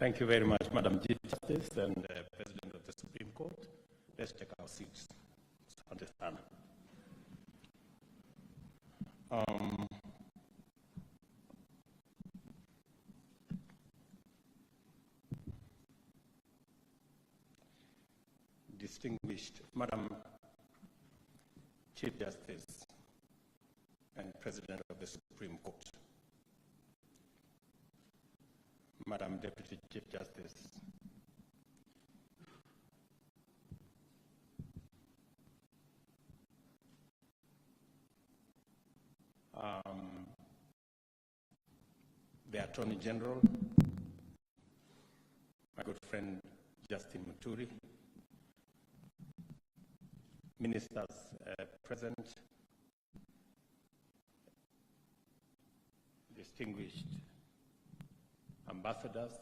Thank you very much, Madam Chief Justice and President of the Supreme Court. Let's take our seats. Understand. Distinguished Madam Chief Justice and President of the Supreme Court, Madam Deputy Chief Justice, the Attorney General, my good friend Justin Muturi, ministers present, distinguished ambassadors,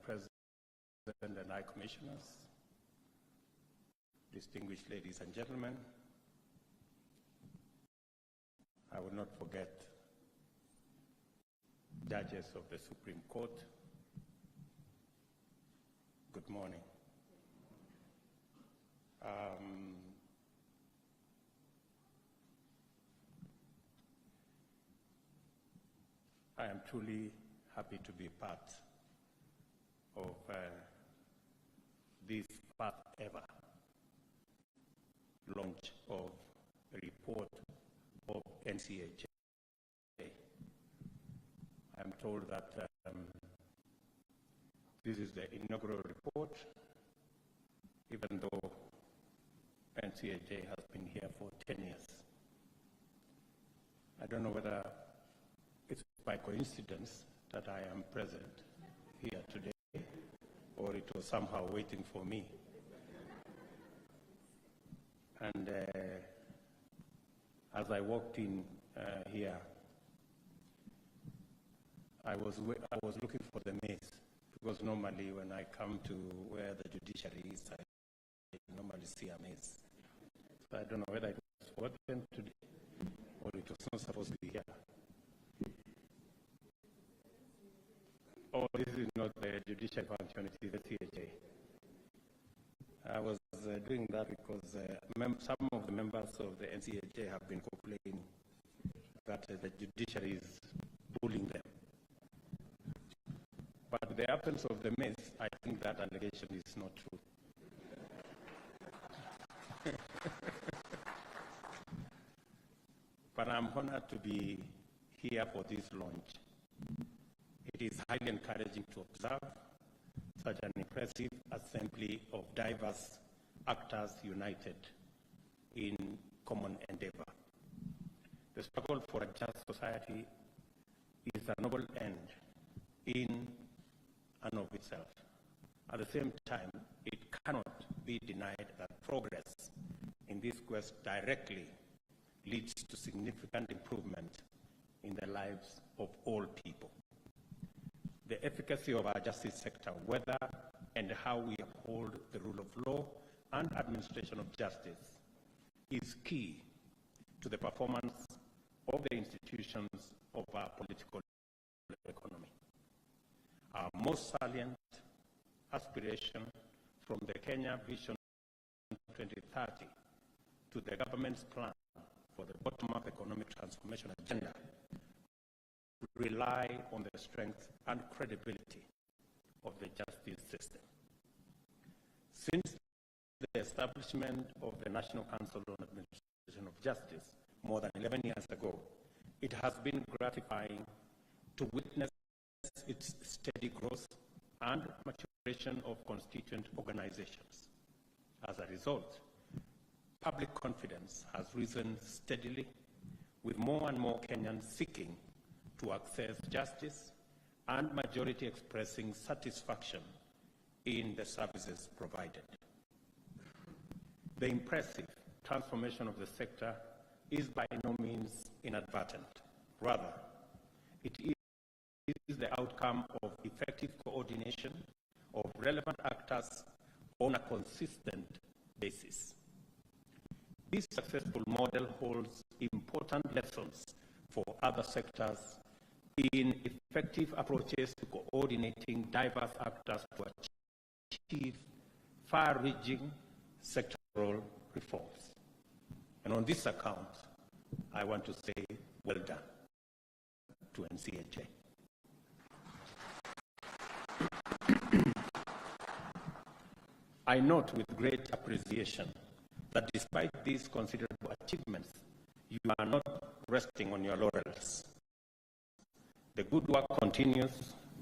president and high commissioners, distinguished ladies and gentlemen. I will not forget judges of the Supreme Court. Good morning. I am truly happy to be part of this first ever launch of a report of NCHA. I'm told that this is the inaugural report, even though NCHA has been here for 10 years. I don't know whether it's by coincidence that I am present here today, or it was somehow waiting for me. And as I walked in here, I was looking for the maze, because normally when I come to where the judiciary is, I normally see a maze. So I don't know whether it was forgotten today, or it was not supposed to be here. Oh, this is not the judicial function, it is the CHA. I was doing that because some of the members of the NCHA have been complaining that the judiciary is bullying them. But in the absence of the mess, I think that allegation is not true. But I'm honored to be here for this launch. It is highly encouraging to observe such an impressive assembly of diverse actors united in common endeavor. The struggle for a just society is a noble end in and of itself. At the same time, it cannot be denied that progress in this quest directly leads to significant improvement in the lives of all people. The efficacy of our justice sector, whether and how we uphold the rule of law and administration of justice, is key to the performance of the institutions of our political economy. Our most salient aspiration from the Kenya Vision 2030 to the government's plan for the bottom-up economic transformation agenda rely on the strength and credibility of the justice system. Since the establishment of the National Council on Administration of Justice more than 11 years ago, it has been gratifying to witness its steady growth and maturation of constituent organizations. As a result, public confidence has risen steadily, with more and more Kenyans seeking to access justice and majority expressing satisfaction in the services provided. The impressive transformation of the sector is by no means inadvertent. Rather, it is the outcome of effective coordination of relevant actors on a consistent basis. This successful model holds important lessons for other sectors in effective approaches to coordinating diverse actors to achieve far-reaching sectoral reforms. And on this account, I want to say well done to NCHA. I note with great appreciation that despite these considerable achievements, you are not resting on your laurels. The good work continues,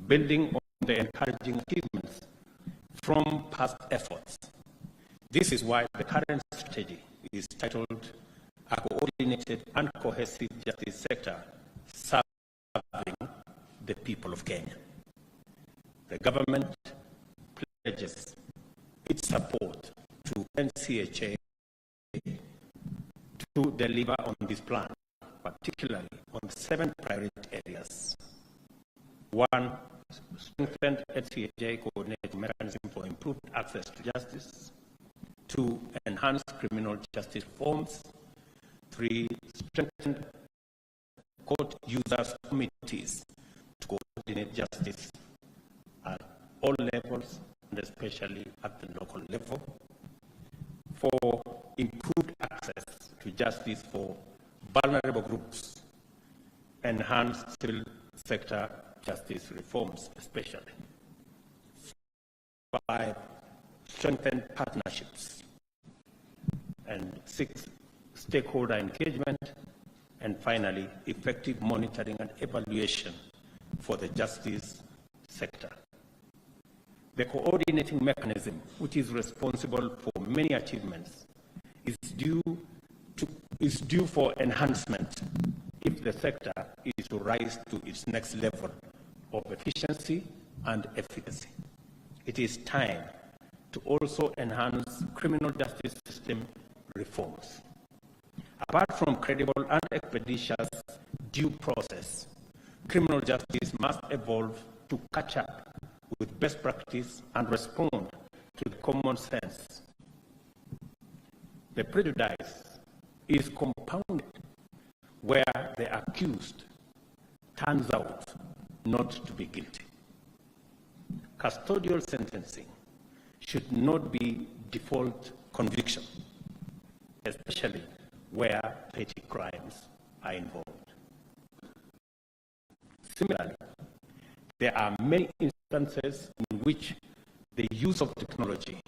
building on the encouraging achievements from past efforts. This is why the current strategy is titled A Coordinated and Cohesive Justice Sector Serving the People of Kenya. The government pledges its support to NCHA to deliver on this plan, particularly on 7 priority areas. 1, strengthened NCHA coordinating mechanism for improved access to justice. 2, enhanced criminal justice reforms. 3, strengthened court users committees to coordinate justice at all levels, and especially at the local level. 4, improved access to justice for vulnerable groups, enhanced civil sector justice reforms especially. 5, strengthened partnerships. And 6, stakeholder engagement. And finally, effective monitoring and evaluation for the justice sector. The coordinating mechanism, which is responsible for many achievements, is due for enhancement if the sector is to rise to its next level of efficiency and efficacy. It is time to also enhance criminal justice system reforms. Apart from credible and expeditious due process, criminal justice must evolve to catch up with best practice and respond to the common sense. The prejudice is compounded where the accused turns out not to be guilty. Custodial sentencing should not be default conviction, especially where petty crimes are involved. Similarly, there are many instances in which the use of technology,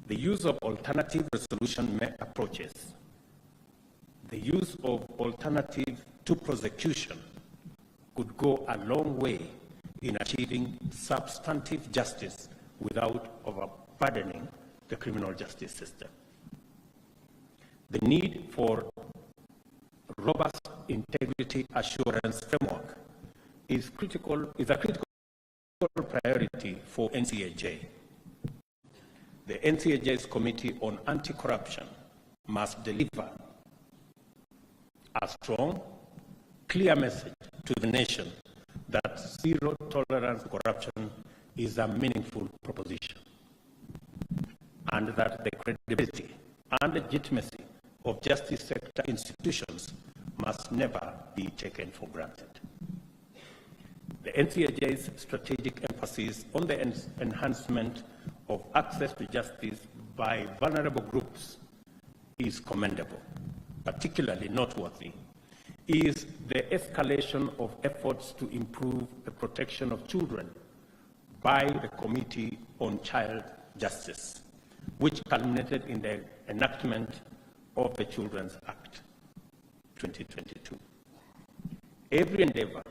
the use of alternative resolution approaches, the use of alternative to prosecution could go a long way in achieving substantive justice without overburdening the criminal justice system. The need for robust integrity assurance framework is a critical priority for NCHA. The NCHA's Committee on Anti-Corruption must deliver a strong, clear message to the nation that zero tolerance to corruption is a meaningful proposition, and that the credibility and legitimacy of justice sector institutions must never be taken for granted. The NCHA's strategic emphasis on the enhancement of access to justice by vulnerable groups is commendable. Particularly noteworthy is the escalation of efforts to improve the protection of children by the Committee on Child Justice, which culminated in the enactment of the Children's Act 2022. Every endeavor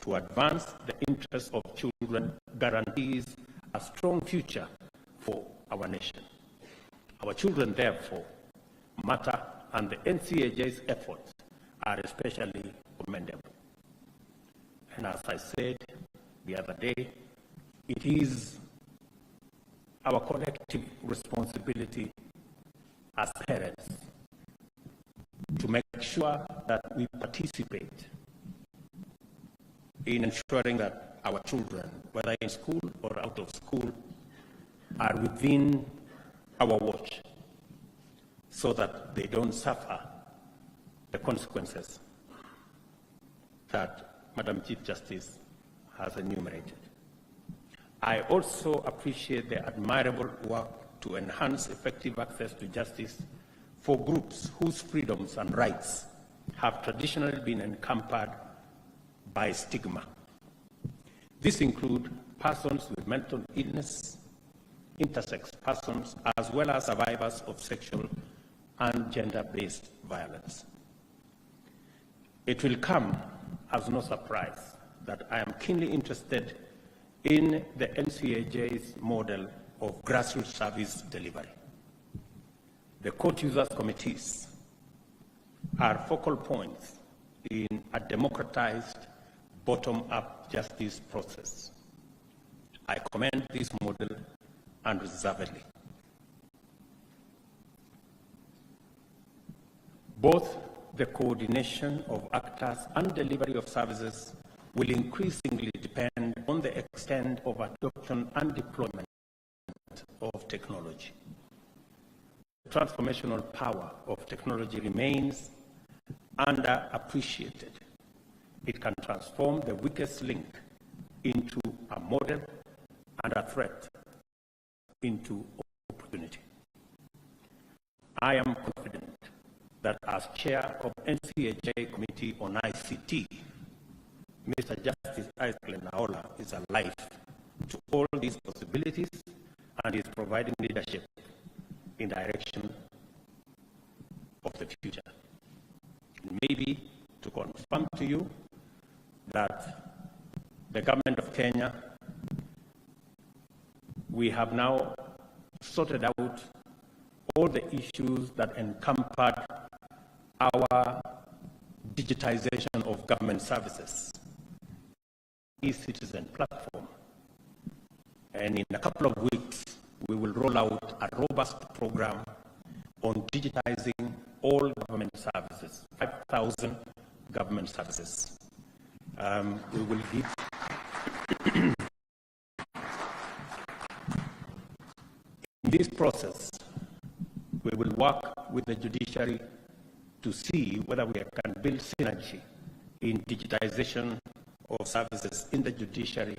to advance the interests of children guarantees a strong future for our nation. Our children, therefore, matter, and the NCHA's efforts are especially commendable. And as I said the other day, it is our collective responsibility as parents to make sure that we participate in ensuring that our children, whether in school or out of school, are within our watch so that they don't suffer the consequences that Madam Chief Justice has enumerated. I also appreciate the admirable work to enhance effective access to justice for groups whose freedoms and rights have traditionally been encumbered by stigma. These include persons with mental illness, intersex persons, as well as survivors of sexual and gender-based violence. It will come as no surprise that I am keenly interested in the NCAJ's model of grassroots service delivery. The court users committees are focal points in a democratized, bottom-up justice process. I commend this model unreservedly. Both the coordination of actors and delivery of services will increasingly depend on the extent of adoption and deployment of technology. The transformational power of technology remains underappreciated. It can transform the weakest link into a model and a threat into opportunity. I am confident that as chair of NCAJ Committee on ICT, Mr. Justice Isaac Naola is alive to all these possibilities and is providing leadership in direction of the future. Maybe to confirm to you that the government of Kenya, we have now sorted out all the issues that encompass our digitization of government services, e-citizen platform. And in a couple of weeks, we will roll out a robust program on digitizing all government services, 5,000 government services. We will give in this process, we will work with the judiciary to see whether we can build synergy in digitization of services in the judiciary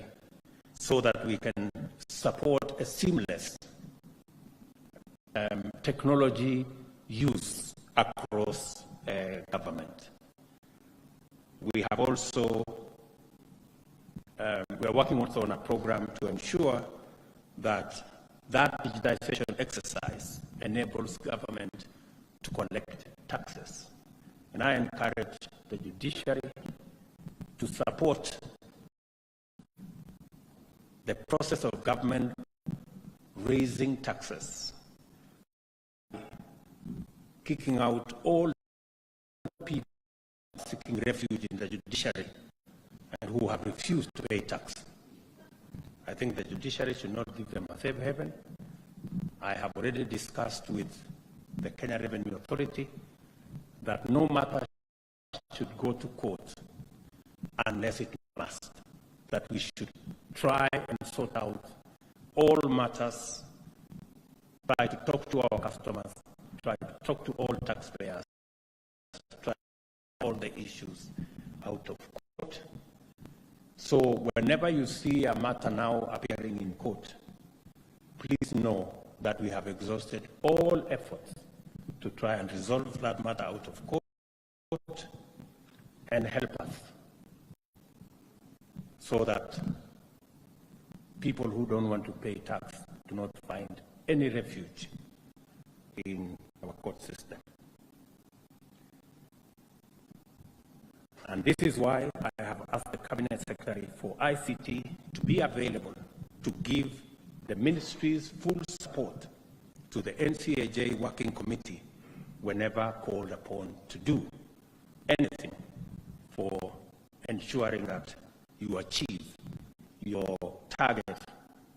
so that we can support a seamless technology use across government. We have also, we are working also on a program to ensure that that digitization exercise enables government to collect taxes. And I encourage the judiciary to support the process of government raising taxes, kicking out all people seeking refuge in the judiciary and who have refused to pay tax. I think the judiciary should not give them a safe haven. I have already discussed with the Kenya Revenue Authority that no matter should go to court unless it must, that we should try and sort out all matters, try to talk to our customers, try to talk to all taxpayers, try all the issues out of court. So whenever you see a matter now appearing in court, please know that we have exhausted all efforts to try and resolve that matter out of court and help us so that people who don't want to pay tax do not find any refuge in our court system. And this is why I have asked the Cabinet Secretary for ICT to be available to give the ministry's full support to the NCAJ Working Committee whenever called upon to do anything for ensuring that you achieve your target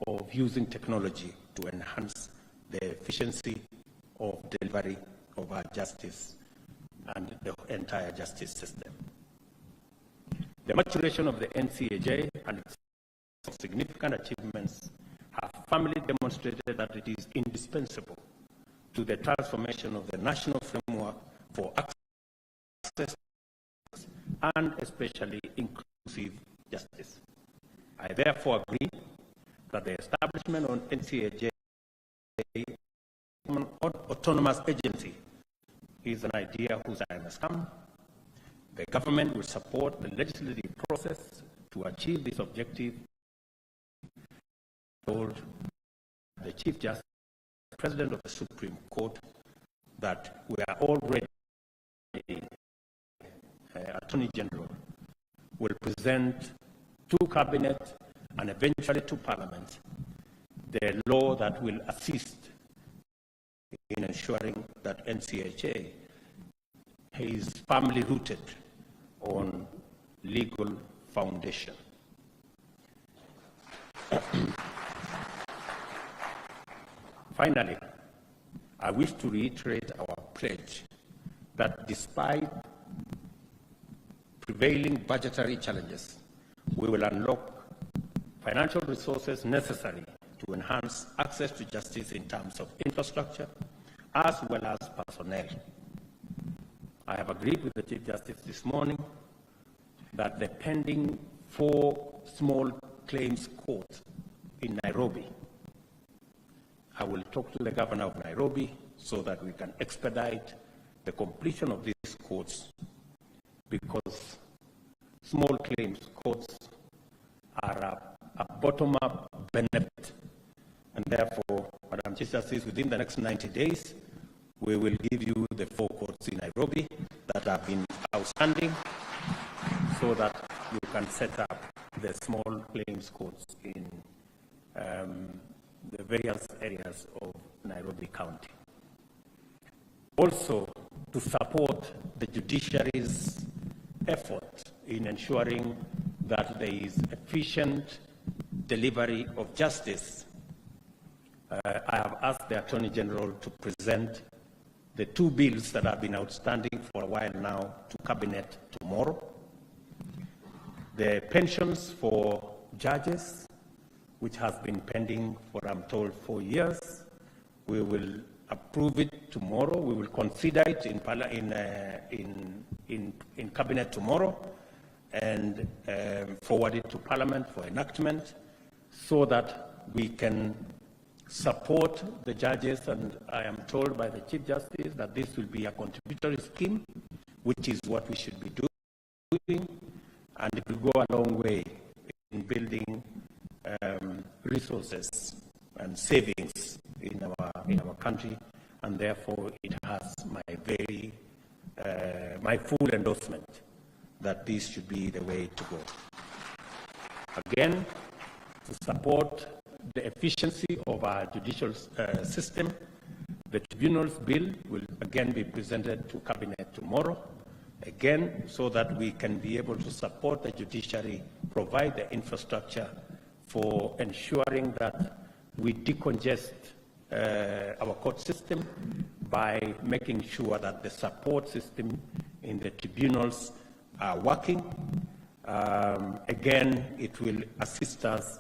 of using technology to enhance the efficiency of delivery of our justice and the entire justice system. The maturation of the NCAJ and its significant achievements have firmly demonstrated that it is indispensable to the transformation of the national framework for access and especially inclusion inclusive justice. I therefore agree that the establishment of NCAJ autonomous agency is an idea whose time has come. The government will support the legislative process to achieve this objective. Told the Chief Justice, President of the Supreme Court, that we are already, Attorney General will present to Cabinet and eventually to Parliament the law that will assist in ensuring that NCHA is firmly rooted on legal foundation. Finally, I wish to reiterate our pledge that despite prevailing budgetary challenges, we will unlock financial resources necessary to enhance access to justice in terms of infrastructure as well as personnel. I have agreed with the Chief Justice this morning that the pending 4 small claims courts in Nairobi, I will talk to the governor of Nairobi so that we can expedite the completion of these courts, because small claims courts are a bottom-up benefit. And therefore, Madam Chief Justice, within the next 90 days, we will give you the 4 courts in Nairobi that have been outstanding so that you can set up the small claims courts in the various areas of Nairobi County. Also, to support the judiciary's effort in ensuring that there is efficient delivery of justice, I have asked the Attorney General to present the 2 bills that have been outstanding for a while now to Cabinet tomorrow. The pensions for judges, which has been pending for, I'm told, 4 years. We will approve it tomorrow. We will consider it in Cabinet tomorrow and forward it to Parliament for enactment so that we can support the judges. And I am told by the Chief Justice that this will be a contributory scheme, which is what we should be doing, and it will go a long way in building resources and savings in our country, and therefore it has my full endorsement that this should be the way to go. Again, to support the efficiency of our judicial system, the tribunals bill will again be presented to Cabinet tomorrow, again, so that we can be able to support the judiciary, provide the infrastructure for ensuring that we decongest our court system by making sure that the support system in the tribunals are working. Again, it will assist us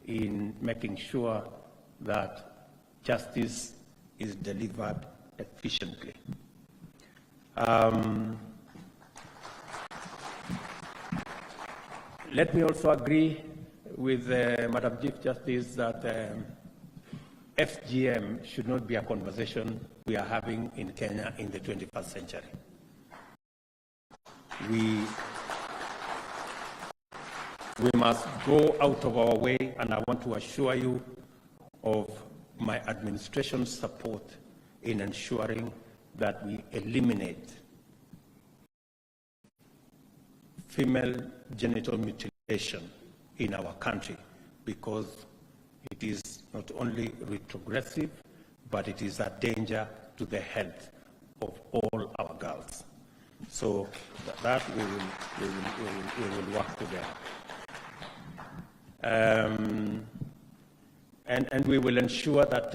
in making sure that justice is delivered efficiently. Let me also agree with Madam Chief Justice that FGM should not be a conversation we are having in Kenya in the 21st century. We must go out of our way, and I want to assure you of my administration's support in ensuring that we eliminate female genital mutilation in our country, because it is not only retrogressive, but it is a danger to the health of all our girls. So that we will work together. And we will ensure that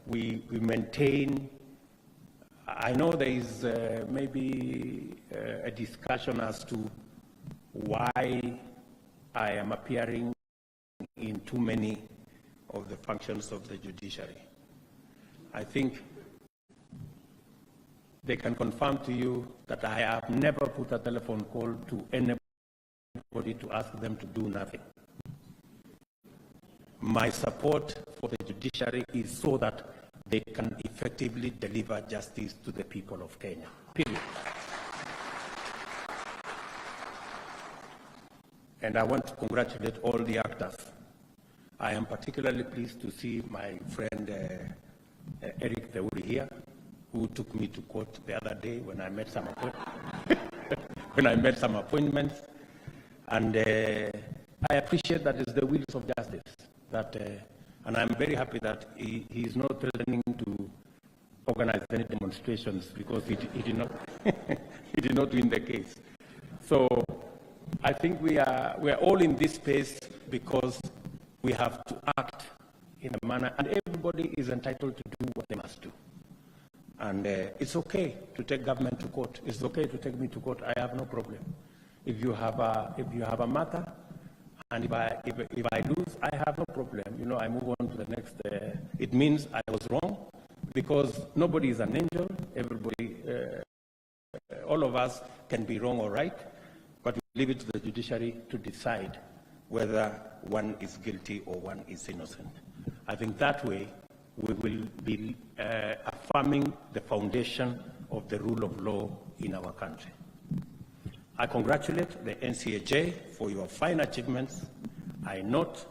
we maintain. I know there is maybe a discussion as to why I am appearing in too many of the functions of the judiciary. I think they can confirm to you that I have never put a telephone call to anybody anybody to ask them to do nothing. My support for the judiciary is so that they can effectively deliver justice to the people of Kenya. Period. And I want to congratulate all the actors. I am particularly pleased to see my friend Eric Theuri here, who took me to court the other day when I made some appointments. And I appreciate that it's the wheels of justice. And I'm very happy that he is not threatening to organize any demonstrations because he did not he did not win the case. So I think we are all in this space because we have to act in a manner, and everybody is entitled to do what they must do. And it's okay to take government to court. It's okay to take me to court. I have no problem. If you have a matter, and if I lose, I have no problem. You know, I move on to the next. It means I was wrong, because nobody is an angel. Everybody, all of us can be wrong or right, but we leave it to the judiciary to decide whether one is guilty or one is innocent. I think that way we will be affirming the foundation of the rule of law in our country. I congratulate the NCAJ for your fine achievements. I note